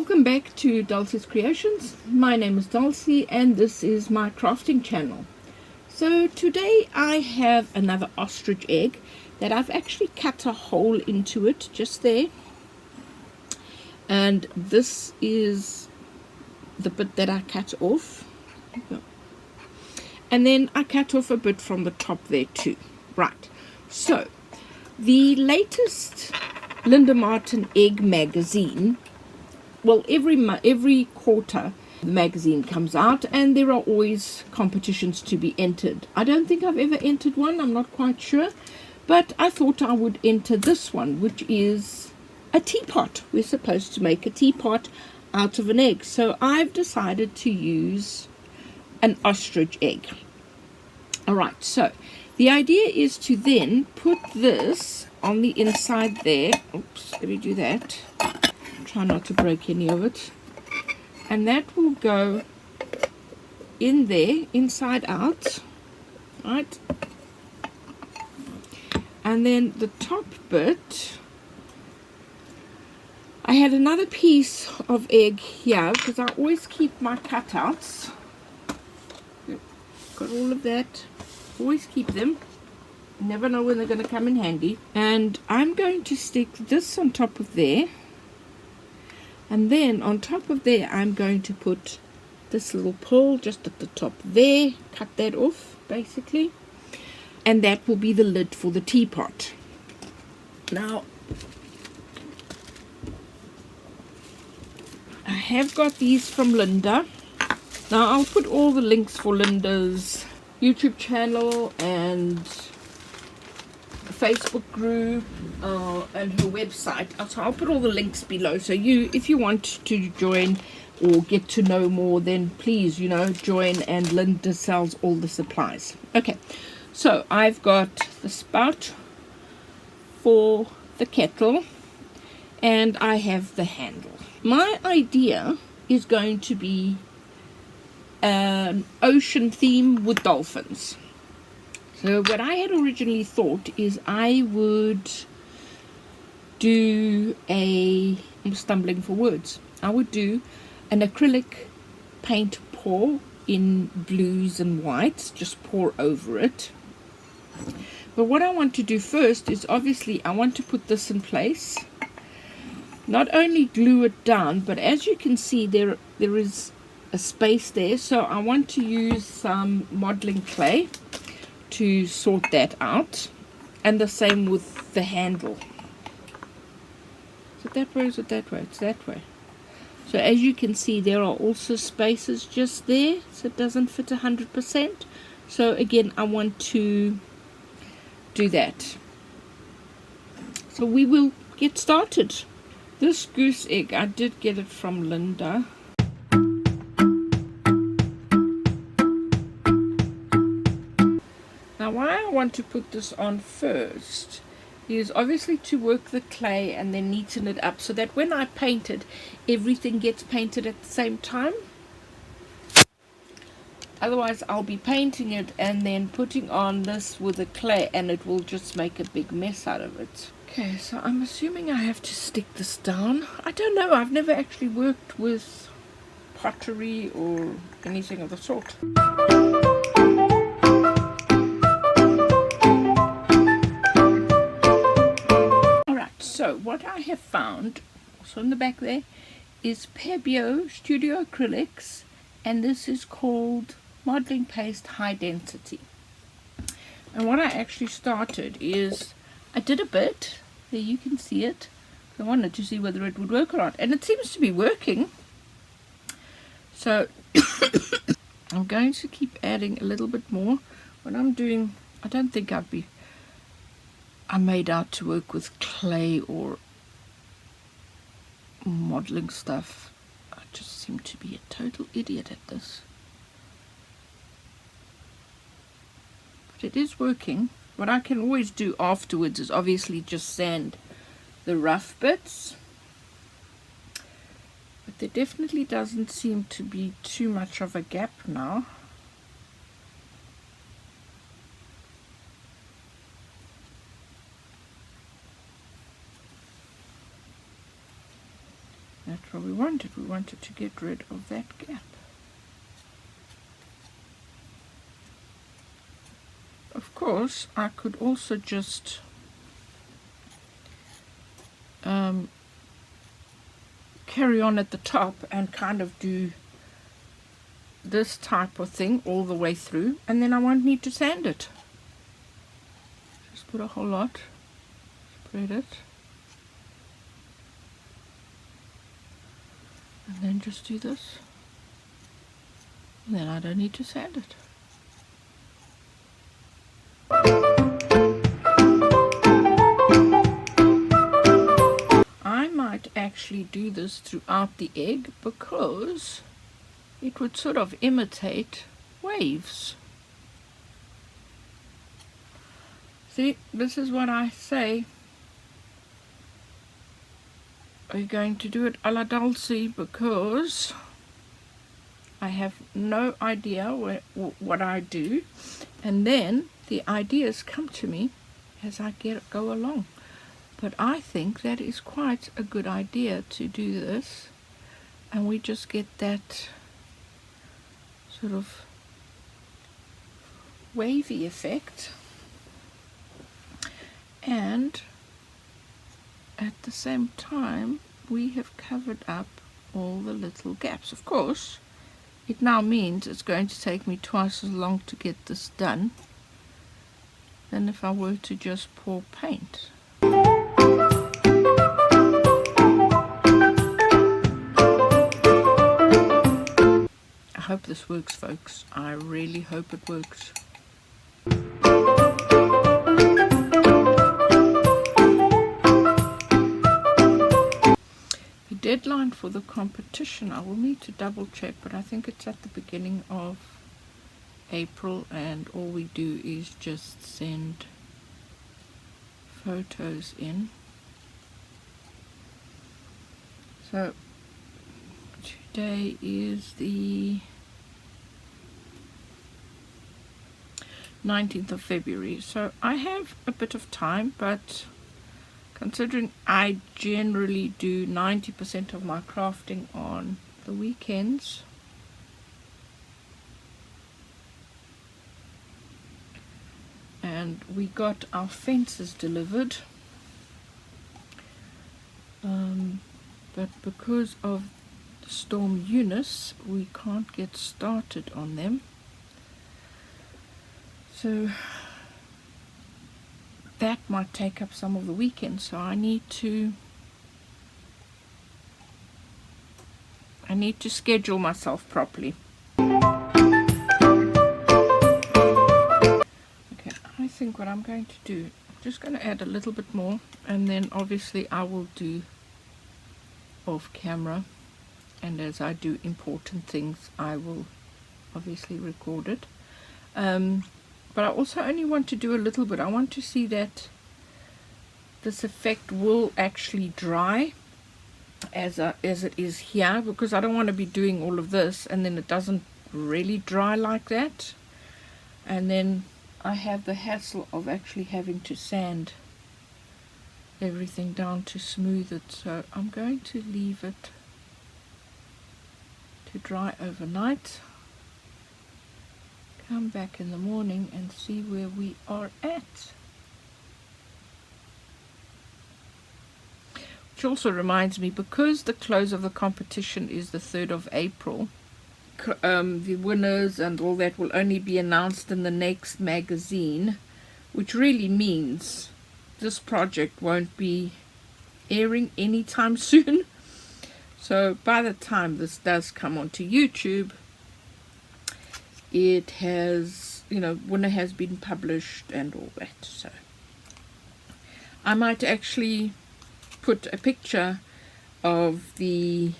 Welcome back to Dulcie's Creations. My name is Dulcie and this is my crafting channel. So today I have another ostrich egg that I've actually cut a hole into it just there. And this is the bit that I cut off. And then I cut off a bit from the top there too. Right. So the latest Linda Martin Egg magazine, well, every quarter the magazine comes out and there are always competitions to be entered. I don't think I've ever entered one, I'm not quite sure, but I thought I would enter this one, which is a teapot. We're supposed to make a teapot out of an egg, so I've decided to use an ostrich egg. Alright, so the idea is to then put this on the inside there. Oops, let me do that. Try not to break any of it, and that will go in there inside out, right? And then the top bit, I had another piece of egg here because I always keep my cutouts. Got all of that, always keep them, never know when they're going to come in handy. And I'm going to stick this on top of there. And then on top of there, I'm going to put this little pearl just at the top there. Cut that off, basically. And that will be the lid for the teapot. Now, I have got these from Linda. Now, I'll put all the links for Linda's YouTube channel and Facebook group and her website. So I'll put all the links below, so if you want to join or get to know more, then please, join, and Linda sells all the supplies. Okay, so I've got the spout for the kettle and I have the handle. My idea is going to be an ocean theme with dolphins. So what I had originally thought is I would do I'm stumbling for words. I would do an acrylic paint pour in blues and whites, just pour over it. But what I want to do first is, obviously, I want to put this in place. Not only glue it down, but as you can see, there is a space there. So I want to use some modeling clay to sort that out, and the same with the handle. Is it that way or is it that way? It's that way. So as you can see, there are also spaces just there, so it doesn't fit 100%. So again, I want to do that. So we will get started. This goose egg, I did get it from Linda. Now, why I want to put this on first is obviously to work the clay and then neaten it up so that when I paint it, everything gets painted at the same time. Otherwise, I'll be painting it and then putting on this with the clay and it will just make a big mess out of it. Okay, so I'm assuming I have to stick this down. I don't know, I've never actually worked with pottery or anything of the sort. So what I have found, also in the back there, is Pebeo Studio Acrylics, and this is called Modeling Paste High Density. And what I actually started is, I did a bit, there you can see it. I wanted to see whether it would work or not, and it seems to be working. So I'm going to keep adding a little bit more. What I'm doing, I don't think I'm made out to work with clay or modeling stuff. I just seem to be a total idiot at this. But it is working. What I can always do afterwards is obviously just sand the rough bits. But there definitely doesn't seem to be too much of a gap now. that's what we wanted. We wanted to get rid of that gap. Of course, I could also just carry on at the top and kind of do this type of thing all the way through, and then I won't need to sand it. Just put a whole lot, spread it, and then just do this, and then I don't need to sand it. I might actually do this throughout the egg because it would sort of imitate waves. See, this is what I say. Are you going to do it a la Dulce? Because I have no idea what I do, and then the ideas come to me as I go along. But I think that is quite a good idea to do this, and we just get that sort of wavy effect, and at the same time we have covered up all the little gaps. Of course, it now means it's going to take me twice as long to get this done than if I were to just pour paint. I hope this works, folks. I really hope it works. The deadline for the competition, I will need to double check, but I think it's at the beginning of April, and all we do is just send photos in. So today is the 19th of February, so I have a bit of time, but considering I generally do 90% of my crafting on the weekends, and we got our fences delivered, but because of Storm Eunice we can't get started on them. So that might take up some of the weekend, so I need to schedule myself properly. Okay, I think what I'm going to do, I'm just going to add a little bit more, and then obviously I will do off camera, and as I do important things I will obviously record it. But I also only want to do a little bit. I want to see that this effect will actually dry as it is here, because I don't want to be doing all of this and then it doesn't really dry like that, and then I have the hassle of actually having to sand everything down to smooth it. So I'm going to leave it to dry overnight, come back in the morning and see where we are at. Which also reminds me, because the close of the competition is the 3rd of April, the winners and all that will only be announced in the next magazine, which really means this project won't be airing anytime soon. So by the time this does come onto YouTube, it has, winner has been published and all that. So I might actually put a picture of the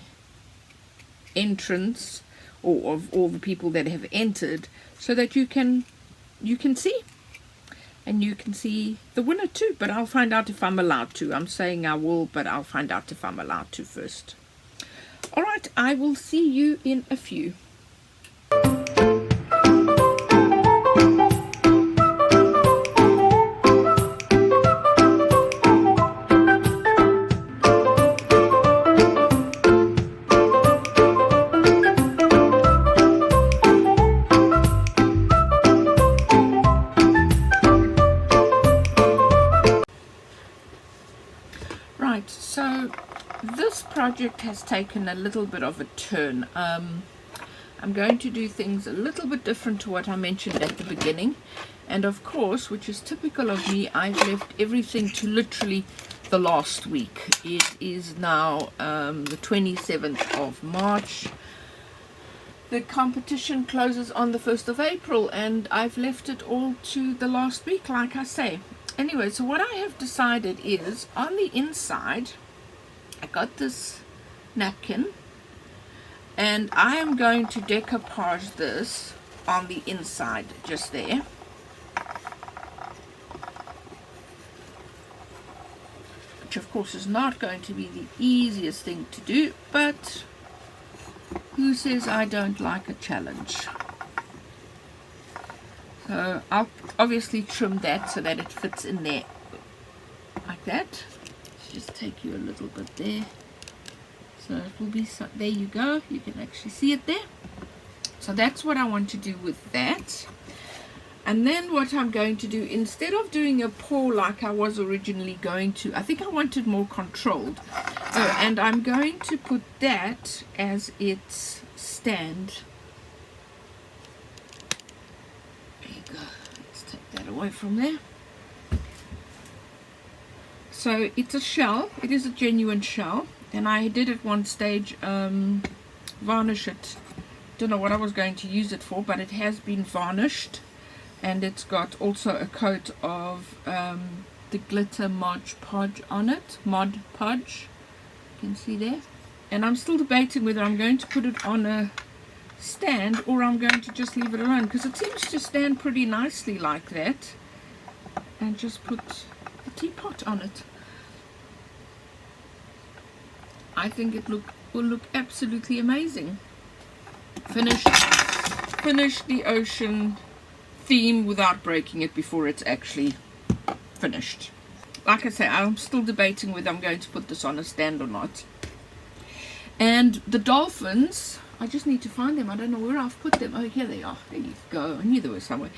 entrance, or of all the people that have entered, so that you can see, and you can see the winner too. But I'll find out if I'm allowed to. I'm saying I will, but I'll find out if I'm allowed to first. All right, I will see you in a few. Right, so this project has taken a little bit of a turn. I'm going to do things a little bit different to what I mentioned at the beginning. And of course, which is typical of me, I've left everything to literally the last week. It is now the 27th of March. The competition closes on the 1st of April, and I've left it all to the last week, like I say. Anyway, so what I have decided is, on the inside, I got this napkin, and I am going to decoupage this on the inside, just there. Which, of course, is not going to be the easiest thing to do, but who says I don't like a challenge? So I'll obviously trim that so that it fits in there like that. Let's just take you a little bit there. So it will be, so there you go, you can actually see it there. So that's what I want to do with that. And then what I'm going to do, instead of doing a paw like I was originally going to, I think I wanted more controlled. And I'm going to put that as its stand. There you go. Let's take that away from there. So it's a shell. It is a genuine shell. And I did at one stage varnish it. Don't know what I was going to use it for, but it has been varnished. And it's got also a coat of the glitter Mod Podge on it. Mod Podge. You can see there. And I'm still debating whether I'm going to put it on a stand or I'm going to just leave it alone, because it seems to stand pretty nicely like that. And just put a teapot on it. I think it will look absolutely amazing. Finish the ocean theme without breaking it before it's actually finished. Like I say, I'm still debating whether I'm going to put this on a stand or not. And the dolphins, I just need to find them. I don't know where I've put them. Oh, here they are. There you go. I knew they were somewhere.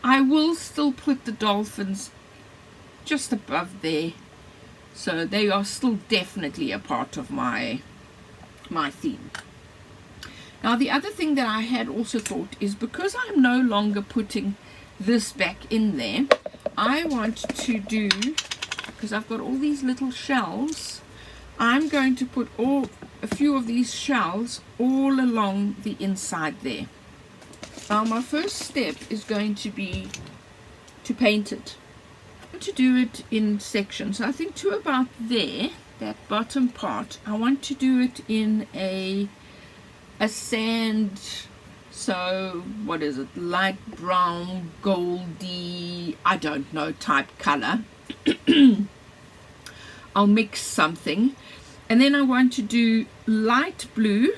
I will still put the dolphins just above there. So they are still definitely a part of my theme. Now, the other thing that I had also thought is, because I'm no longer putting this back in there, I want to do, because I've got all these little shells, I'm going to put a few of these shells all along the inside there. Now, my first step is going to be to paint it. I'm going to do it in sections. I think to about there, that bottom part, I want to do it in a sand, so what is it, light brown, goldy, I don't know, type color. I'll mix something, and then I want to do light blue,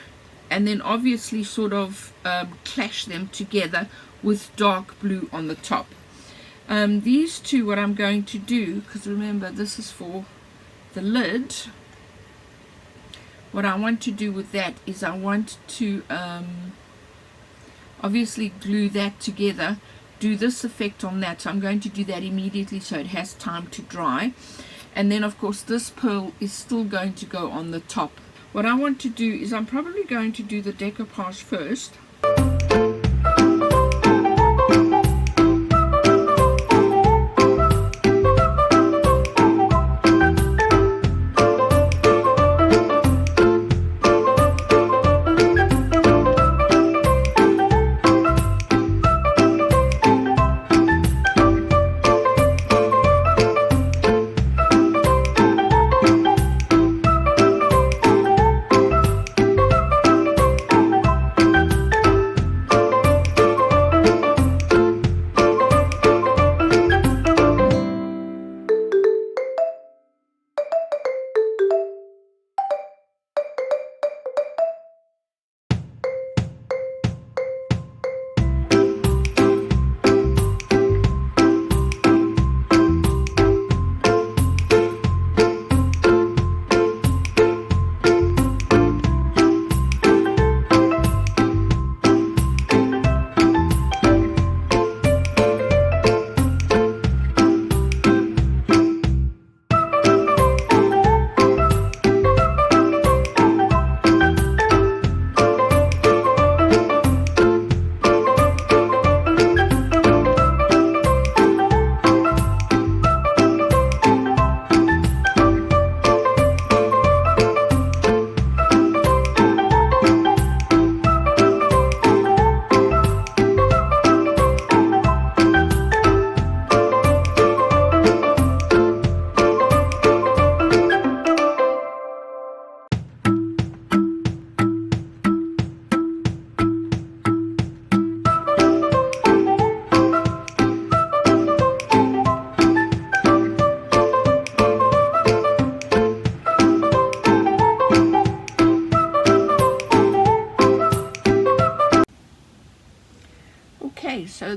and then obviously sort of clash them together with dark blue on the top. These two, what I'm going to do, because remember this is for the lid, what I want to do with that is I want to obviously glue that together, do this effect on that. So I'm going to do that immediately so it has time to dry. And then of course this pearl is still going to go on the top. What I want to do is I'm probably going to do the decoupage first.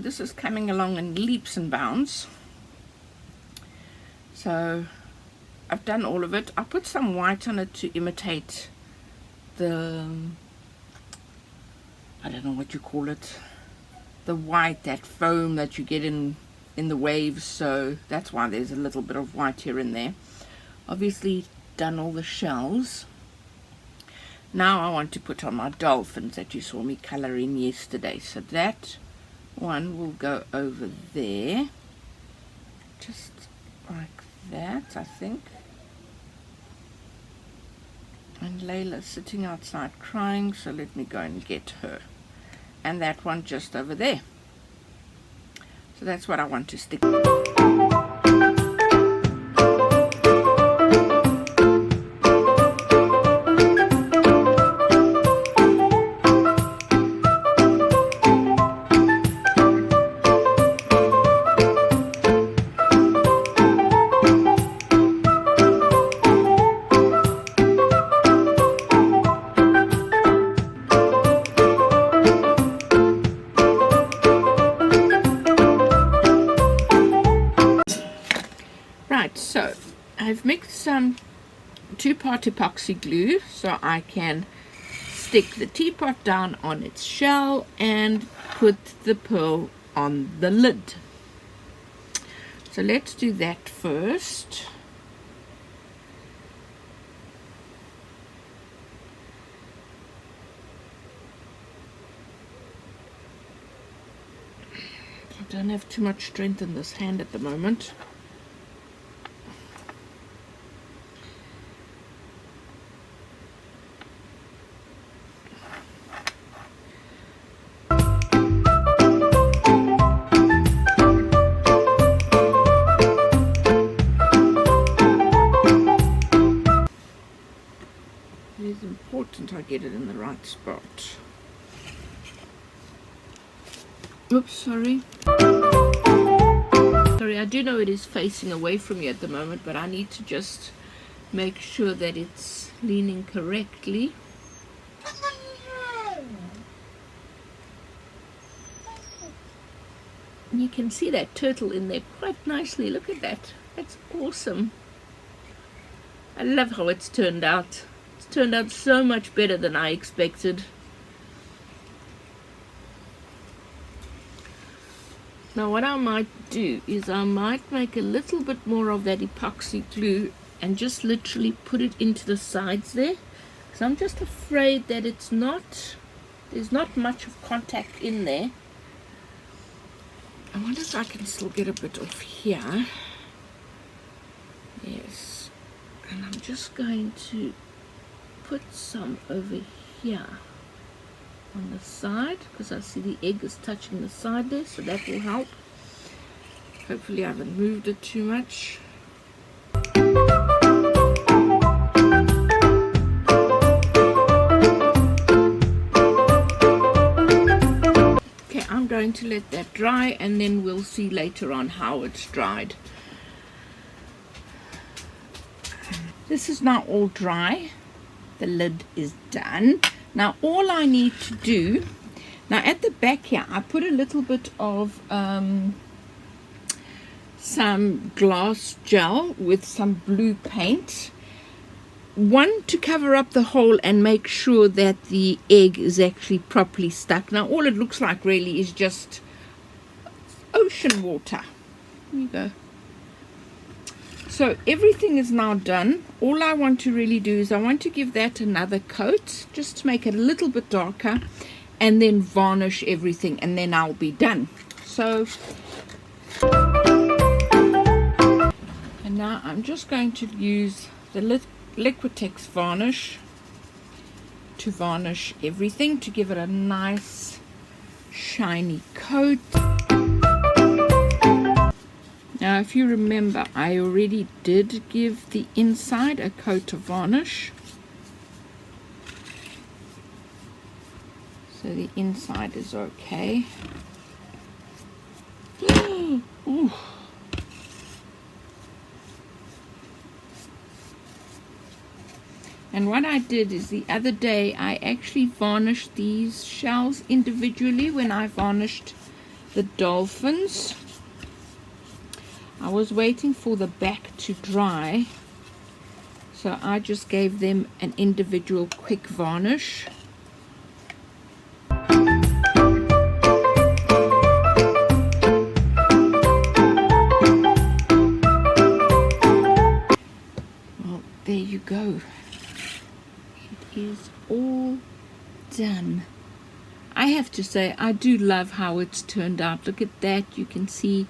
this is coming along in leaps and bounds. So I've done all of it. I put some white on it to imitate the, I don't know what you call it, the white, that foam that you get in the waves, so that's why there's a little bit of white here and there. Obviously done all the shells. Now I want to put on my dolphins that you saw me colouring yesterday, so that one will go over there, just like that, I think. And Layla's sitting outside crying, so let me go and get her. And that one just over there. So that's what I want to stick. So I've mixed some 2-part epoxy glue so I can stick the teapot down on its shell and put the pearl on the lid. So let's do that first. I don't have too much strength in this hand at the moment. It's important I get it in the right spot. Oops, sorry. Sorry, I do know it is facing away from you at the moment, but I need to just make sure that it's leaning correctly. You can see that turtle in there quite nicely. Look at that. That's awesome. I love how it's turned out. Turned out so much better than I expected. Now what I might do is I might make a little bit more of that epoxy glue and just literally put it into the sides there, because I'm just afraid that there's not much of contact in there. I wonder if I can still get a bit off here. Yes, and I'm just going to put some over here on the side, because I see the egg is touching the side there, so that will help. Hopefully I haven't moved it too much. Okay, I'm going to let that dry and then we'll see later on how it's dried. This is now all dry. The lid is done. Now all I need to do, now at the back here I put a little bit of some glass gel with some blue paint, one to cover up the hole and make sure that the egg is actually properly stuck. Now all it looks like really is just ocean water. There you go. So everything is now done. All I want to really do is I want to give that another coat, just to make it a little bit darker, and then varnish everything, and then I'll be done. So, and now I'm just going to use the Liquitex varnish to varnish everything, to give it a nice shiny coat. Now if you remember, I already did give the inside a coat of varnish. So the inside is okay. Ooh. And what I did is the other day I actually varnished these shells individually when I varnished the dolphins. I was waiting for the back to dry, so I just gave them an individual quick varnish. Well, there you go. It is all done. I have to say, I do love how it's turned out. Look at that. You can see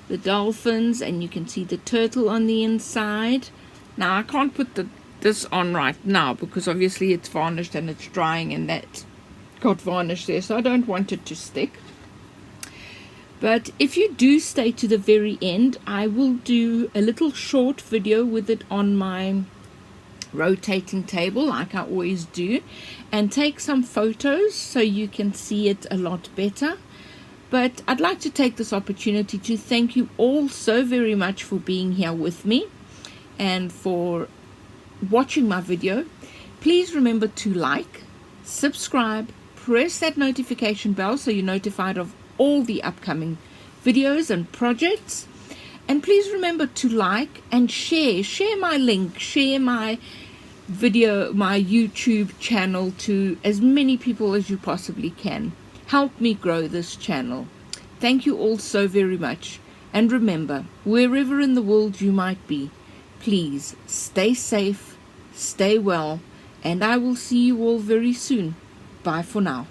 the dolphins and you can see the turtle on the inside. Now I can't put this on right now because obviously it's varnished and it's drying, and that got varnish there, so I don't want it to stick. But if you do stay to the very end, I will do a little short video with it on my rotating table like I always do, and take some photos so you can see it a lot better. But I'd like to take this opportunity to thank you all so very much for being here with me and for watching my video. Please remember to like, subscribe, press that notification bell so you're notified of all the upcoming videos and projects. And please remember to like and share my link, share my video, my YouTube channel to as many people as you possibly can. Help me grow this channel. Thank you all so very much. And remember, wherever in the world you might be, please stay safe, stay well, and I will see you all very soon. Bye for now.